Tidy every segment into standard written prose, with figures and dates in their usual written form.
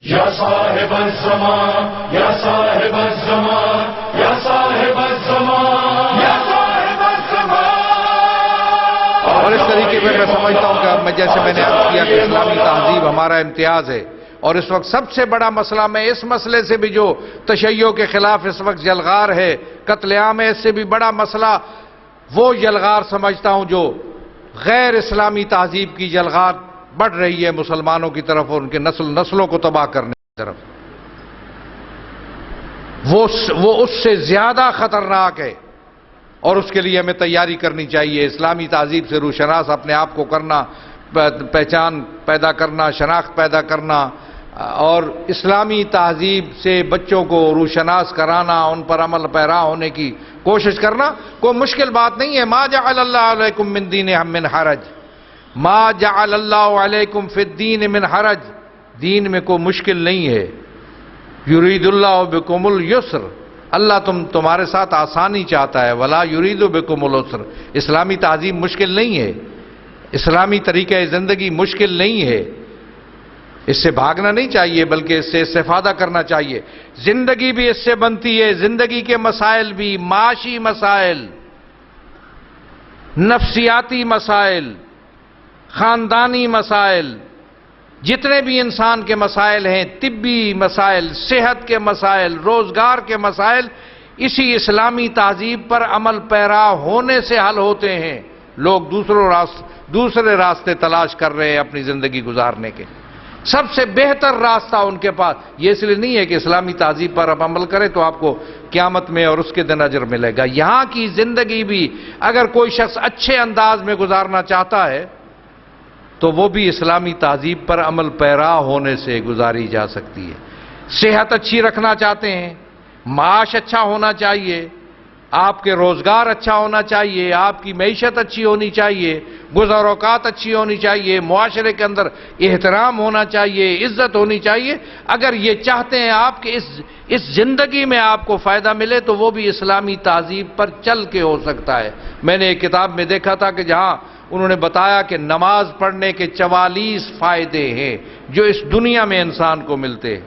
یا صاحب الزمان یا صاحب الزمان یا صاحب الزمان یا صاحب الزمان. اور اس طریقے میں سمجھتا ہوں کہ میں جیسے میں نے عرض کیا کہ اسلامی تہذیب ہمارا امتیاز ہے، اور اس وقت سب سے بڑا مسئلہ، میں اس مسئلے سے بھی جو تشیع کے خلاف اس وقت یلغار ہے، قتل عام ہے، اس سے بھی بڑا مسئلہ وہ یلغار سمجھتا ہوں جو غیر اسلامی تہذیب کی یلغار بڑھ رہی ہے مسلمانوں کی طرف اور ان کے نسلوں کو تباہ کرنے کی طرف. وہ اس سے زیادہ خطرناک ہے، اور اس کے لیے ہمیں تیاری کرنی چاہیے. اسلامی تہذیب سے روشناس اپنے آپ کو کرنا، پہچان پیدا کرنا، شناخت پیدا کرنا، اور اسلامی تہذیب سے بچوں کو روشناس کرانا، ان پر عمل پیرا ہونے کی کوشش کرنا کوئی مشکل بات نہیں ہے. ما جعل اللہ علیکم من دین من حرج، ما جعل اللہ علیکم فی الدین من حرج، دین میں کوئی مشکل نہیں ہے. یرید اللہ بکم اليسر، اللہ تمہارے ساتھ آسانی چاہتا ہے. ولا یرید بکم العسر، اسلامی تہذیب مشکل نہیں ہے، اسلامی طریقہ زندگی مشکل نہیں ہے. اس سے بھاگنا نہیں چاہیے بلکہ اس سے استفادہ کرنا چاہیے. زندگی بھی اس سے بنتی ہے، زندگی کے مسائل بھی، معاشی مسائل، نفسیاتی مسائل، خاندانی مسائل، جتنے بھی انسان کے مسائل ہیں، طبی مسائل، صحت کے مسائل، روزگار کے مسائل، اسی اسلامی تہذیب پر عمل پیرا ہونے سے حل ہوتے ہیں. لوگ دوسرے راستے تلاش کر رہے ہیں اپنی زندگی گزارنے کے. سب سے بہتر راستہ ان کے پاس یہ اس لیے نہیں ہے کہ اسلامی تہذیب پر آپ عمل کریں تو آپ کو قیامت میں اور اس کے دن اجر ملے گا. یہاں کی زندگی بھی اگر کوئی شخص اچھے انداز میں گزارنا چاہتا ہے تو وہ بھی اسلامی تہذیب پر عمل پیرا ہونے سے گزاری جا سکتی ہے. صحت اچھی رکھنا چاہتے ہیں، معاش اچھا ہونا چاہیے، آپ کے روزگار اچھا ہونا چاہیے، آپ کی معیشت اچھی ہونی چاہیے، گزر اوقات اچھی ہونی چاہیے، معاشرے کے اندر احترام ہونا چاہیے، عزت ہونی چاہیے. اگر یہ چاہتے ہیں آپ کہ اس زندگی میں آپ کو فائدہ ملے تو وہ بھی اسلامی تہذیب پر چل کے ہو سکتا ہے. میں نے ایک کتاب میں دیکھا تھا کہ جہاں انہوں نے بتایا کہ نماز پڑھنے کے 44 فائدے ہیں جو اس دنیا میں انسان کو ملتے ہیں.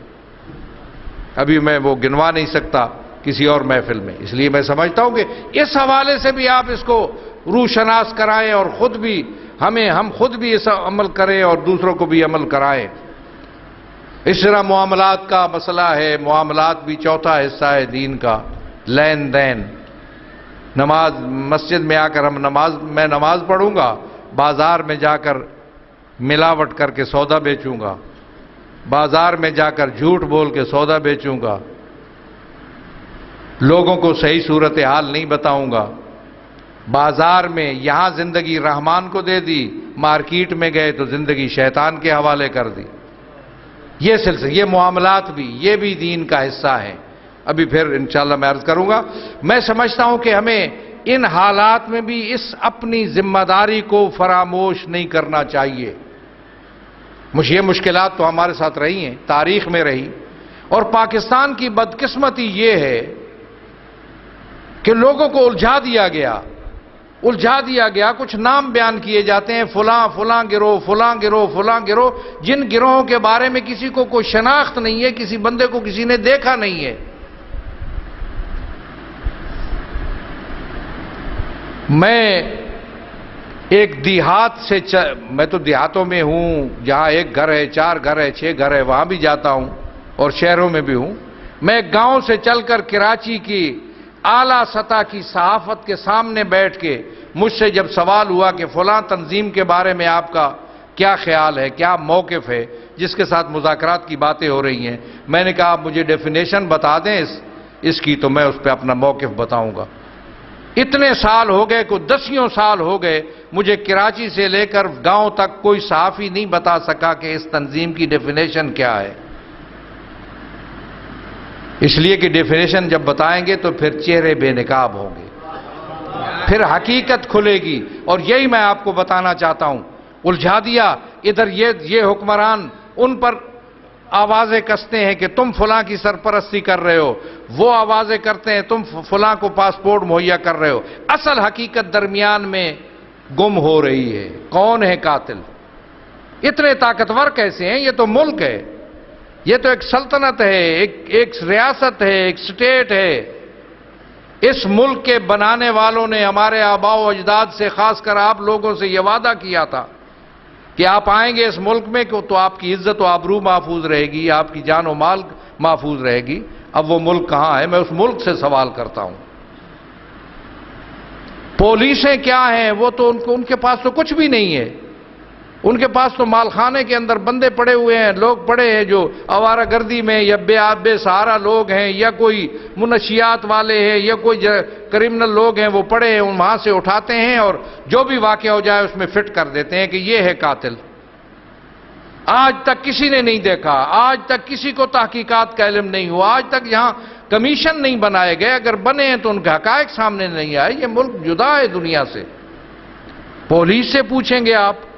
ابھی میں وہ گنوا نہیں سکتا کسی اور محفل میں. اس لیے میں سمجھتا ہوں کہ اس حوالے سے بھی آپ اس کو روشناس کرائیں اور ہم خود بھی اس عمل کریں اور دوسروں کو بھی عمل کرائیں. اس طرح معاملات کا مسئلہ ہے، معاملات بھی چوتھا حصہ ہے دین کا، لین دین. نماز مسجد میں آ کر میں نماز پڑھوں گا، بازار میں جا کر ملاوٹ کر کے سودا بیچوں گا، بازار میں جا کر جھوٹ بول کے سودا بیچوں گا، لوگوں کو صحیح صورتحال نہیں بتاؤں گا. بازار میں یہاں زندگی رحمان کو دے دی، مارکیٹ میں گئے تو زندگی شیطان کے حوالے کر دی. یہ سلسلہ، یہ معاملات بھی، یہ بھی دین کا حصہ ہیں. ابھی پھر انشاءاللہ میں عرض کروں گا. میں سمجھتا ہوں کہ ہمیں ان حالات میں بھی اس اپنی ذمہ داری کو فراموش نہیں کرنا چاہیے. یہ مشکلات تو ہمارے ساتھ رہی ہیں، تاریخ میں رہی، اور پاکستان کی بدقسمتی یہ ہے کہ لوگوں کو الجھا دیا گیا. کچھ نام بیان کیے جاتے ہیں، فلاں گروہ، فلاں گروہ، جن گروہوں کے بارے میں کسی کو کوئی شناخت نہیں ہے، کسی بندے کو کسی نے دیکھا نہیں ہے. میں ایک دیہات سے میں تو دیہاتوں میں ہوں جہاں ایک گھر ہے، 4 گھر ہے، 6 گھر ہے، وہاں بھی جاتا ہوں اور شہروں میں بھی ہوں. میں گاؤں سے چل کر کراچی کی اعلیٰ سطح کی صحافت کے سامنے بیٹھ کے مجھ سے جب سوال ہوا کہ فلاں تنظیم کے بارے میں آپ کا کیا خیال ہے، کیا موقف ہے، جس کے ساتھ مذاکرات کی باتیں ہو رہی ہیں، میں نے کہا آپ مجھے ڈیفینیشن بتا دیں اس کی تو میں اس پہ اپنا موقف بتاؤں گا. اتنے سال ہو گئے، کوئی 10 سال ہو گئے، مجھے کراچی سے لے کر گاؤں تک کوئی صحافی نہیں بتا سکا کہ اس تنظیم کی ڈیفینیشن کیا ہے. اس لیے کہ ڈیفینیشن جب بتائیں گے تو پھر چہرے بے نقاب ہوں گے، پھر حقیقت کھلے گی. اور یہی میں آپ کو بتانا چاہتا ہوں. الجھا دیا، ادھر یہ حکمران ان پر آوازیں کستے ہیں کہ تم فلاں کی سرپرستی کر رہے ہو، وہ آوازیں کرتے ہیں تم فلاں کو پاسپورٹ مہیا کر رہے ہو. اصل حقیقت درمیان میں گم ہو رہی ہے. کون ہے قاتل؟ اتنے طاقتور کیسے ہیں؟ یہ تو ملک ہے. یہ تو ایک سلطنت ہے، ایک ریاست ہے، ایک سٹیٹ ہے۔ اس ملک کے بنانے والوں نے ہمارے آباء و اجداد سے، خاص کر آپ لوگوں سے یہ وعدہ کیا تھا کہ آپ آئیں گے اس ملک میں تو آپ کی عزت و آبرو محفوظ رہے گی، آپ کی جان و مال محفوظ رہے گی۔ اب وہ ملک کہاں ہے؟ میں اس ملک سے سوال کرتا ہوں۔ پولیسیں کیا ہیں؟ وہ تو ان کے پاس تو کچھ بھی نہیں ہے۔ ان کے پاس تو مال خانے کے اندر بندے پڑے ہوئے ہیں، لوگ پڑے ہیں جو آوارہ گردی میں یا بے سہارا لوگ ہیں، یا کوئی منشیات والے ہیں، یا کوئی کرمنل لوگ ہیں، وہ پڑے ہیں، وہاں سے اٹھاتے ہیں اور جو بھی واقعہ ہو جائے اس میں فٹ کر دیتے ہیں کہ یہ ہے قاتل۔ آج تک کسی نے نہیں دیکھا، آج تک کسی کو تحقیقات کا علم نہیں ہوا، آج تک یہاں کمیشن نہیں بنائے گئے، اگر بنے ہیں تو ان کے حقائق سامنے نہیں آئے۔ یہ ملک جدا ہے دنیا سے۔ پولیس سے پوچھیں گے آپ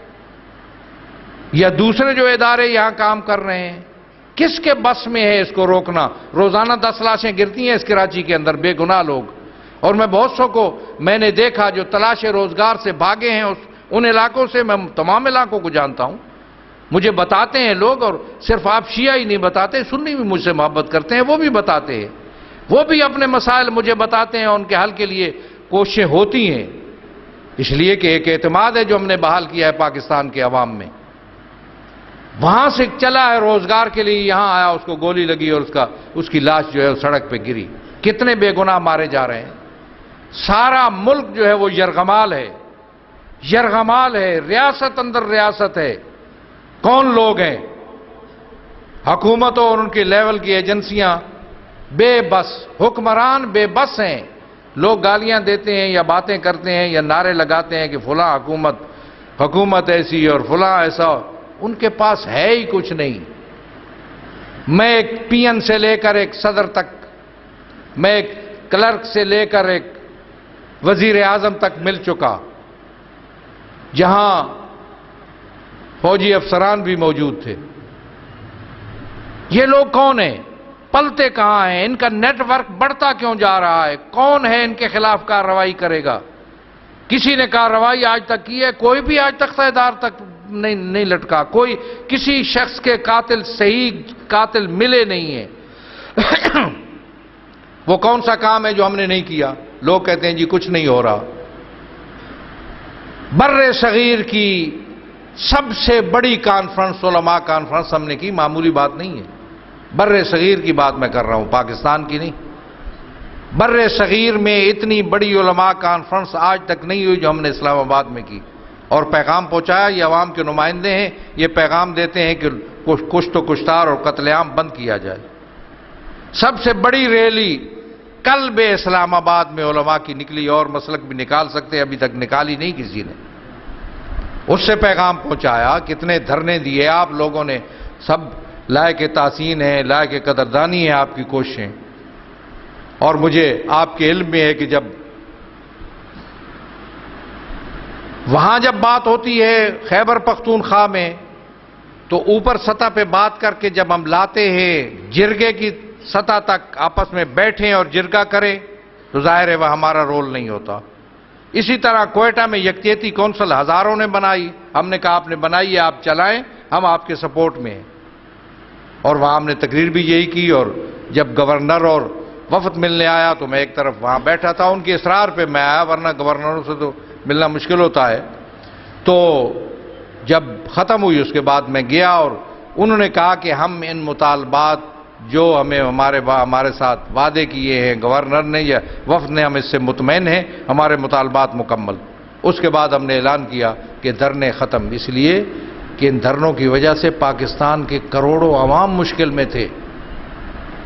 یا دوسرے جو ادارے یہاں کام کر رہے ہیں، کس کے بس میں ہے اس کو روکنا؟ روزانہ 10 لاشیں گرتی ہیں اس کراچی کے اندر، بے گناہ لوگ، اور میں بہت سو کو میں نے دیکھا جو تلاش روزگار سے بھاگے ہیں ان علاقوں سے۔ میں تمام علاقوں کو جانتا ہوں، مجھے بتاتے ہیں لوگ، اور صرف آپ شیعہ ہی نہیں بتاتے، سنی بھی مجھ سے محبت کرتے ہیں، وہ بھی بتاتے ہیں، وہ بھی اپنے مسائل مجھے بتاتے ہیں، ان کے حل کے لیے کوششیں ہوتی ہیں، اس لیے کہ ایک اعتماد ہے جو ہم نے بحال کیا ہے پاکستان کے عوام میں۔ وہاں سے چلا ہے روزگار کے لیے، یہاں آیا، اس کو گولی لگی اور اس کی لاش جو ہے سڑک پہ گری۔ کتنے بے گناہ مارے جا رہے ہیں۔ سارا ملک جو ہے وہ یرغمال ہے، یرغمال ہے، ریاست اندر ریاست ہے۔ کون لوگ ہیں؟ حکومتوں اور ان کے لیول کی ایجنسیاں بے بس، حکمران بے بس ہیں۔ لوگ گالیاں دیتے ہیں یا باتیں کرتے ہیں یا نعرے لگاتے ہیں کہ فلاں حکومت ایسی اور فلاں ایسا، ان کے پاس ہے ہی کچھ نہیں۔ میں ایک پی این سے لے کر ایک صدر تک، میں ایک کلرک سے لے کر ایک وزیر اعظم تک مل چکا، جہاں فوجی افسران بھی موجود تھے۔ یہ لوگ کون ہیں؟ پلتے کہاں ہیں؟ ان کا نیٹ ورک بڑھتا کیوں جا رہا ہے؟ کون ہے ان کے خلاف کارروائی کرے گا؟ کسی نے کارروائی آج تک کی ہے؟ کوئی بھی آج تک سزیدار تک نہیں لٹکا، کوئی کسی شخص کے قاتل، صحیح قاتل ملے نہیں ہیں۔ وہ کون سا کام ہے جو ہم نے نہیں کیا؟ لوگ کہتے ہیں جی کچھ نہیں ہو رہا۔ بر صغیر کی سب سے بڑی کانفرنس، علماء کانفرنس ہم نے کی، معمولی بات نہیں ہے۔ بر صغیر کی بات میں کر رہا ہوں، پاکستان کی نہیں۔ بر صغیر میں اتنی بڑی علماء کانفرنس آج تک نہیں ہوئی جو ہم نے اسلام آباد میں کی، اور پیغام پہنچایا۔ یہ عوام کے نمائندے ہیں، یہ پیغام دیتے ہیں کہ کشت و کشتار اور قتل عام بند کیا جائے۔ سب سے بڑی ریلی قلب اسلام آباد میں علماء کی نکلی، اور مسلک بھی نکال سکتے، ابھی تک نکالی نہیں کسی نے۔ اس سے پیغام پہنچایا، کتنے دھرنے دیے آپ لوگوں نے، سب لائق تحسین ہے، لائق قدردانی ہے آپ کی کوششیں۔ اور مجھے آپ کے علم میں ہے کہ جب وہاں جب بات ہوتی ہے خیبر پختونخوا میں، تو اوپر سطح پہ بات کر کے جب ہم لاتے ہیں جرگے کی سطح تک، آپس میں بیٹھیں اور جرگہ کریں، تو ظاہر ہے وہ ہمارا رول نہیں ہوتا۔ اسی طرح کوئٹہ میں یکجہتی کونسل ہزاروں نے بنائی، ہم نے کہا آپ نے بنائی ہے، آپ چلائیں، ہم آپ کے سپورٹ میں ہیں۔ اور وہاں ہم نے تقریر بھی یہی کی، اور جب گورنر اور وفد ملنے آیا تو میں ایک طرف وہاں بیٹھا تھا، ان کے اصرار پہ میں آیا، ورنہ گورنروں سے تو ملنا مشکل ہوتا ہے۔ تو جب ختم ہوئی اس کے بعد میں گیا، اور انہوں نے کہا کہ ہم ان مطالبات جو ہمیں ہمارے ساتھ وعدے کیے ہیں گورنر نے یا وفد نے، ہم اس سے مطمئن ہیں، ہمارے مطالبات مکمل۔ اس کے بعد ہم نے اعلان کیا کہ دھرنے ختم، اس لیے کہ ان دھرنوں کی وجہ سے پاکستان کے کروڑوں عوام مشکل میں تھے۔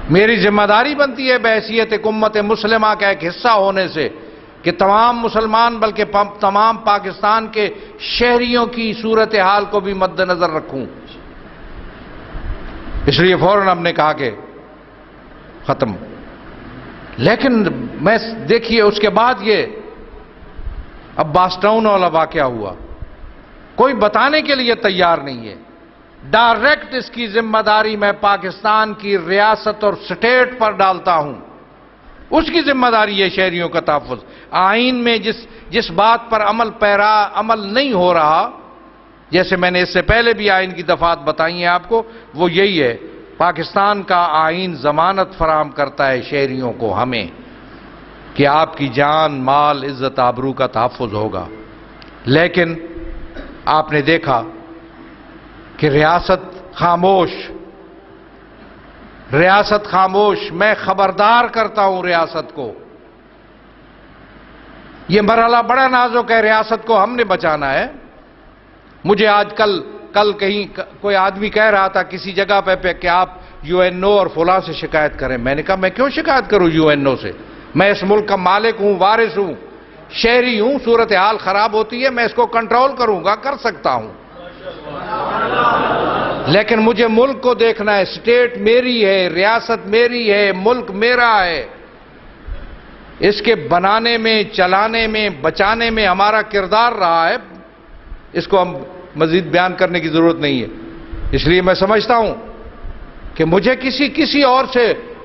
میری ذمہ داری بنتی ہے بحیثیت ایک امت مسلمہ کا ایک حصہ ہونے سے کہ تمام مسلمان بلکہ تمام پاکستان کے شہریوں کی صورتحال کو بھی مد نظر رکھوں۔ اس لیے فوراً ہم نے کہا کہ ختم۔ لیکن میں دیکھیے اس کے بعد یہ عباس ٹاؤن والا واقعہ ہوا، کوئی بتانے کے لیے تیار نہیں ہے۔ ڈائریکٹ اس کی ذمہ داری میں پاکستان کی ریاست اور سٹیٹ پر ڈالتا ہوں۔ اس کی ذمہ داری ہے شہریوں کا تحفظ۔ آئین میں جس بات پر عمل نہیں ہو رہا، جیسے میں نے اس سے پہلے بھی آئین کی دفعات بتائی ہیں آپ کو، وہ یہی ہے پاکستان کا آئین ضمانت فراہم کرتا ہے شہریوں کو، ہمیں، کہ آپ کی جان، مال، عزت، آبرو کا تحفظ ہوگا، لیکن آپ نے دیکھا کہ ریاست خاموش. میں خبردار کرتا ہوں ریاست کو، یہ مرحلہ بڑا نازک ہے، ریاست کو ہم نے بچانا ہے. مجھے آج کل کہیں کوئی آدمی کہہ رہا تھا کسی جگہ پہ کہ آپ یو این او اور فلاں سے شکایت کریں. میں نے کہا میں کیوں شکایت کروں یو این او سے؟ میں اس ملک کا مالک ہوں، وارث ہوں، شہری ہوں. صورتحال خراب ہوتی ہے، میں اس کو کنٹرول کروں گا، کر سکتا ہوں، لیکن مجھے ملک کو دیکھنا ہے. اسٹیٹ میری ہے، ریاست میری ہے، ملک میرا ہے. اس کے بنانے میں، چلانے میں، بچانے میں ہمارا کردار رہا ہے. اس کو ہم مزید بیان کرنے کی ضرورت نہیں ہے. اس لیے میں سمجھتا ہوں کہ مجھے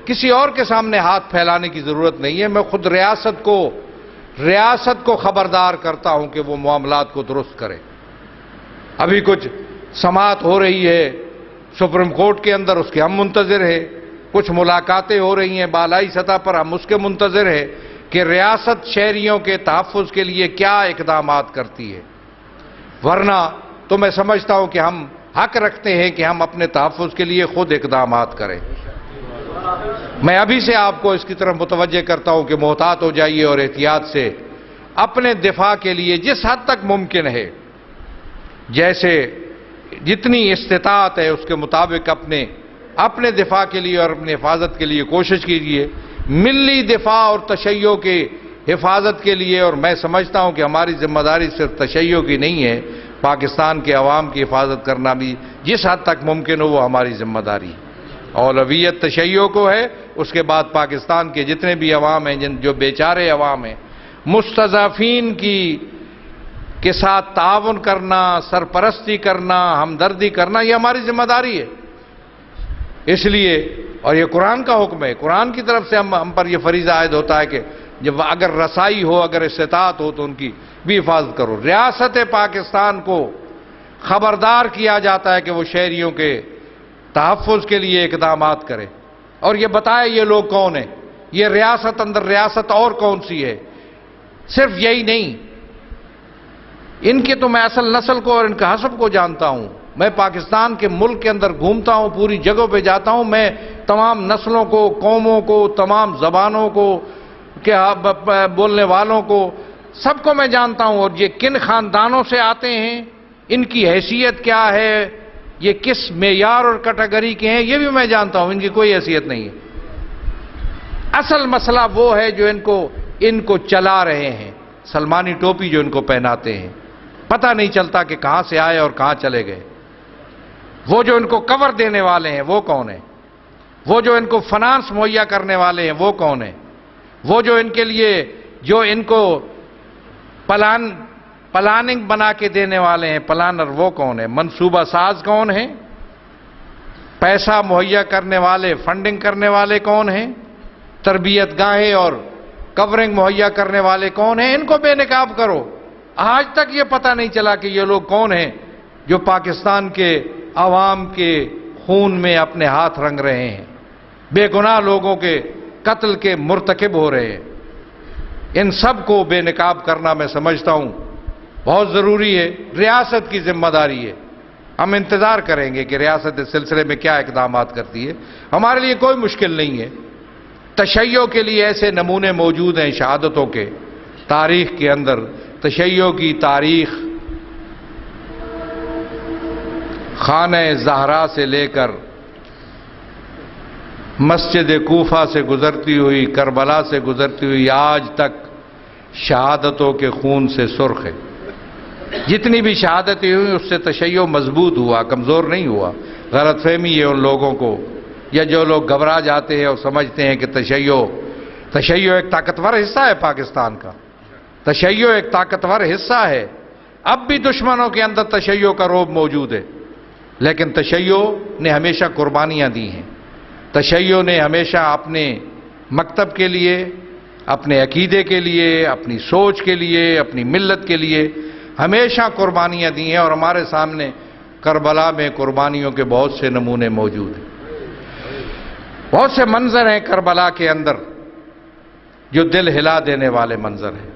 کسی اور کے سامنے ہاتھ پھیلانے کی ضرورت نہیں ہے. میں خود ریاست کو خبردار کرتا ہوں کہ وہ معاملات کو درست کرے. ابھی کچھ سماعت ہو رہی ہے سپریم کورٹ کے اندر، اس کے ہم منتظر ہیں. کچھ ملاقاتیں ہو رہی ہیں بالائی سطح پر، ہم اس کے منتظر ہیں کہ ریاست شہریوں کے تحفظ کے لیے کیا اقدامات کرتی ہے. ورنہ تو میں سمجھتا ہوں کہ ہم حق رکھتے ہیں کہ ہم اپنے تحفظ کے لیے خود اقدامات کریں. میں ابھی سے آپ کو اس کی طرف متوجہ کرتا ہوں کہ محتاط ہو جائیے اور احتیاط سے اپنے دفاع کے لیے جس حد تک ممکن ہے، جیسے جتنی استطاعت ہے اس کے مطابق اپنے دفاع کے لیے اور اپنی حفاظت کے لیے کوشش کیجیے. ملی دفاع اور تشیع کی حفاظت کے لیے، اور میں سمجھتا ہوں کہ ہماری ذمہ داری صرف تشیع کی نہیں ہے، پاکستان کے عوام کی حفاظت کرنا بھی جس حد تک ممکن ہو وہ ہماری ذمہ داری ہے. اولویت تشیع کو ہے، اس کے بعد پاکستان کے جتنے بھی عوام ہیں، جو بیچارے عوام ہیں، مستضعفین کے ساتھ تعاون کرنا، سرپرستی کرنا، ہمدردی کرنا، یہ ہماری ذمہ داری ہے. اس لیے، اور یہ قرآن کا حکم ہے، قرآن کی طرف سے ہم پر یہ فریضہ عائد ہوتا ہے کہ جب اگر رسائی ہو، اگر استطاعت ہو تو ان کی بھی حفاظت کرو. ریاست پاکستان کو خبردار کیا جاتا ہے کہ وہ شہریوں کے تحفظ کے لیے اقدامات کرے، اور یہ بتائے یہ لوگ کون ہیں، یہ ریاست اندر ریاست اور کون سی ہے. صرف یہی نہیں، ان کی تو میں اصل نسل کو اور ان کا حسب کو جانتا ہوں. میں پاکستان کے ملک کے اندر گھومتا ہوں، پوری جگہوں پہ جاتا ہوں، میں تمام نسلوں کو، قوموں کو، تمام زبانوں کو، بولنے والوں کو، سب کو میں جانتا ہوں. اور یہ کن خاندانوں سے آتے ہیں، ان کی حیثیت کیا ہے، یہ کس معیار اور کیٹیگری کے ہیں، یہ بھی میں جانتا ہوں. ان کی کوئی حیثیت نہیں ہے. اصل مسئلہ وہ ہے جو ان کو چلا رہے ہیں، سلمانی ٹوپی جو ان کو پہناتے ہیں، پتہ نہیں چلتا کہ کہاں سے آئے اور کہاں چلے گئے. وہ جو ان کو کور دینے والے ہیں وہ کون ہیں؟ وہ جو ان کو فنانس مہیا کرنے والے ہیں وہ کون ہیں؟ وہ جو ان کے لیے ان کو پلاننگ بنا کے دینے والے ہیں، پلانر، وہ کون ہیں؟ منصوبہ ساز کون ہیں؟ پیسہ مہیا کرنے والے، فنڈنگ کرنے والے کون ہیں؟ تربیت گاہیں اور کورنگ مہیا کرنے والے کون ہیں؟ ان کو بے نقاب کرو. آج تک یہ پتہ نہیں چلا کہ یہ لوگ کون ہیں جو پاکستان کے عوام کے خون میں اپنے ہاتھ رنگ رہے ہیں، بے گناہ لوگوں کے قتل کے مرتکب ہو رہے ہیں. ان سب کو بے نقاب کرنا میں سمجھتا ہوں بہت ضروری ہے، ریاست کی ذمہ داری ہے. ہم انتظار کریں گے کہ ریاست اس سلسلے میں کیا اقدامات کرتی ہے. ہمارے لیے کوئی مشکل نہیں ہے. تشیع کے لیے ایسے نمونے موجود ہیں شہادتوں کے، تاریخ کے اندر تشیع کی تاریخ خانہ زہرا سے لے کر مسجد کوفہ سے گزرتی ہوئی، کربلا سے گزرتی ہوئی، آج تک شہادتوں کے خون سے سرخ ہے. جتنی بھی شہادتیں ہوئی اس سے تشیع مضبوط ہوا، کمزور نہیں ہوا. غلط فہمی ہے ان لوگوں کو، یا جو لوگ گھبرا جاتے ہیں اور سمجھتے ہیں کہ تشیع ایک طاقتور حصہ ہے پاکستان کا. تشیع ایک طاقتور حصہ ہے. اب بھی دشمنوں کے اندر تشیع کا رعب موجود ہے، لیکن تشیع نے ہمیشہ قربانیاں دی ہیں. تشیع نے ہمیشہ اپنے مکتب کے لیے، اپنے عقیدے کے لیے، اپنی سوچ کے لیے، اپنی ملت کے لیے ہمیشہ قربانیاں دی ہیں، اور ہمارے سامنے کربلا میں قربانیوں کے بہت سے نمونے موجود ہیں. بہت سے منظر ہیں کربلا کے اندر جو دل ہلا دینے والے منظر ہیں.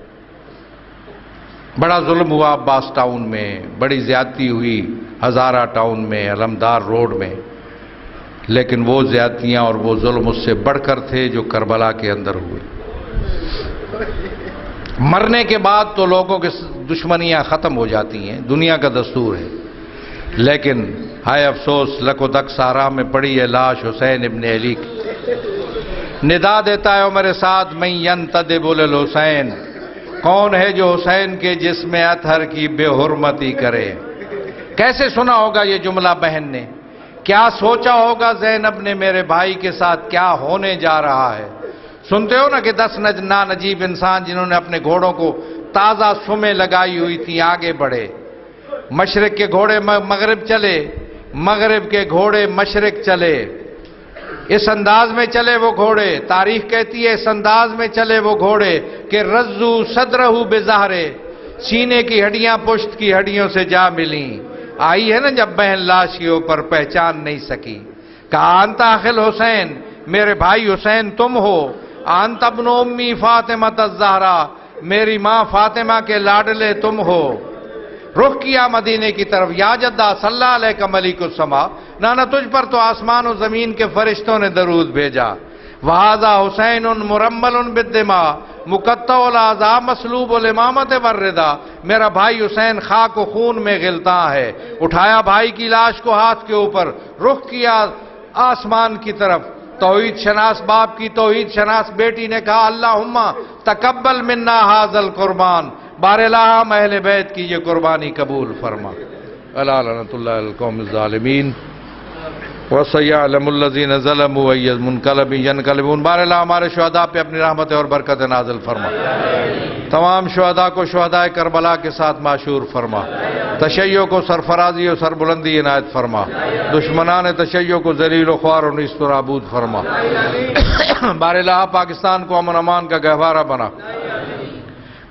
بڑا ظلم ہوا عباس ٹاؤن میں، بڑی زیادتی ہوئی ہزارہ ٹاؤن میں، علمدار روڈ میں، لیکن وہ زیادتیاں اور وہ ظلم اس سے بڑھ کر تھے جو کربلا کے اندر ہوئے. مرنے کے بعد تو لوگوں کی دشمنیاں ختم ہو جاتی ہیں، دنیا کا دستور ہے، لیکن ہائے افسوس لکو دک سارا میں پڑی ہے لاش حسین ابن علی کی. ندا دیتا ہے عمر سعد من ینتدب للحسین، کون ہے جو حسین کے جسم اطہر کی بے حرمتی کرے. کیسے سنا ہوگا یہ جملہ بہن نے، کیا سوچا ہوگا زینب نے میرے بھائی کے ساتھ کیا ہونے جا رہا ہے. سنتے ہو نا کہ 10 نانجیب انسان جنہوں نے اپنے گھوڑوں کو تازہ سمیں لگائی ہوئی تھی آگے بڑھے. مشرق کے گھوڑے مغرب چلے، مغرب کے گھوڑے مشرق چلے. اس انداز میں چلے وہ گھوڑے، تاریخ کہتی ہے اس انداز میں چلے وہ گھوڑے کہ رزو صدرہ بظہرے، سینے کی ہڈیاں پشت کی ہڈیوں سے جا ملیں. آئی ہے نا جب بہن لاش کے اوپر پہچان نہیں سکی. کہا انت اخل حسین، میرے بھائی حسین تم ہو. انت ابن امی فاطمہ الزہرا، میری ماں فاطمہ کے لاڈلے تم ہو. رخ کیا مدینے کی طرف، یا جدہ صلی اللہ علیہ ملک السما، نانا تجھ پر تو آسمان و زمین کے فرشتوں نے درود بھیجا. وہذا حسین مرمل بالدماء مقطع الاعضاء مسلوب الامامت والرضا، میرا بھائی حسین خاک و خون میں غلطاں ہے. اٹھایا بھائی کی لاش کو ہاتھ کے اوپر، رخ کیا آسمان کی طرف. توحید شناس باپ کی توحید شناس بیٹی نے کہا اللہم تقبل منا ھذا القربان، بار الہم اہل بیت کی یہ قربانی قبول فرما. الا لعنۃ اللہ علی القوم الظالمین وسيعلم الذين ظلموا أي منقلب ينقلبون. بار اللہ ہمارے شہداء پہ اپنی رحمت اور برکت نازل فرما. تمام شہداء کو شہداء کربلا کے ساتھ معشور فرما. تشیع کو سرفرازی و سربلندی عنایت فرما. دشمنان تشیع کو ذلیل و خوار و نیست و نابود فرما. بار اللہ پاکستان کو امن امان کا گہوارہ بنا.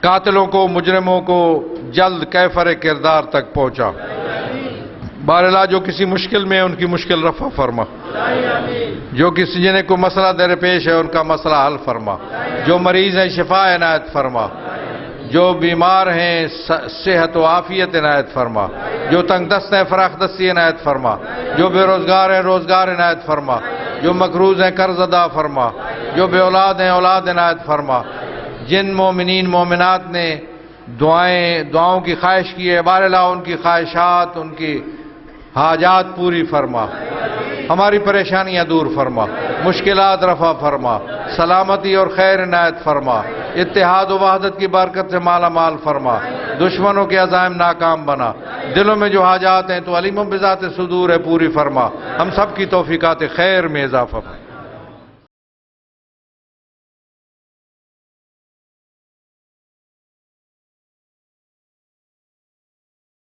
قاتلوں کو مجرموں کو جلد کیفر کردار تک پہنچا. بار اللہ جو کسی مشکل میں ان کی مشکل رفع فرما. جو کسی جنہیں کوئی مسئلہ درپیش ہے ان کا مسئلہ حل فرما. جو مریض ہیں شفا عنایت فرما. جو بیمار ہیں صحت و عافیت عنایت فرما. جو تنگ دست ہیں فراخ دستی عنایت فرما. جو بے روزگار ہیں روزگار عنایت فرما. جو مقروض ہیں قرض ادا فرما. جو بے اولاد ہیں اولاد عنایت فرما. جن مومنین مومنات نے دعاؤں کی خواہش کی ہے بار اللہ ان کی خواہشات ان کی حاجات پوری فرما. ہماری پریشانیاں دور فرما. مشکلات رفع فرما. سلامتی اور خیر عنایت فرما. اتحاد و وحدت کی برکت سے مالا مال فرما. دشمنوں کے عزائم ناکام بنا. دلوں میں جو حاجات ہیں تو علیم بذات صدور ہے پوری فرما. ہم سب کی توفیقات خیر میں اضافہ فرما.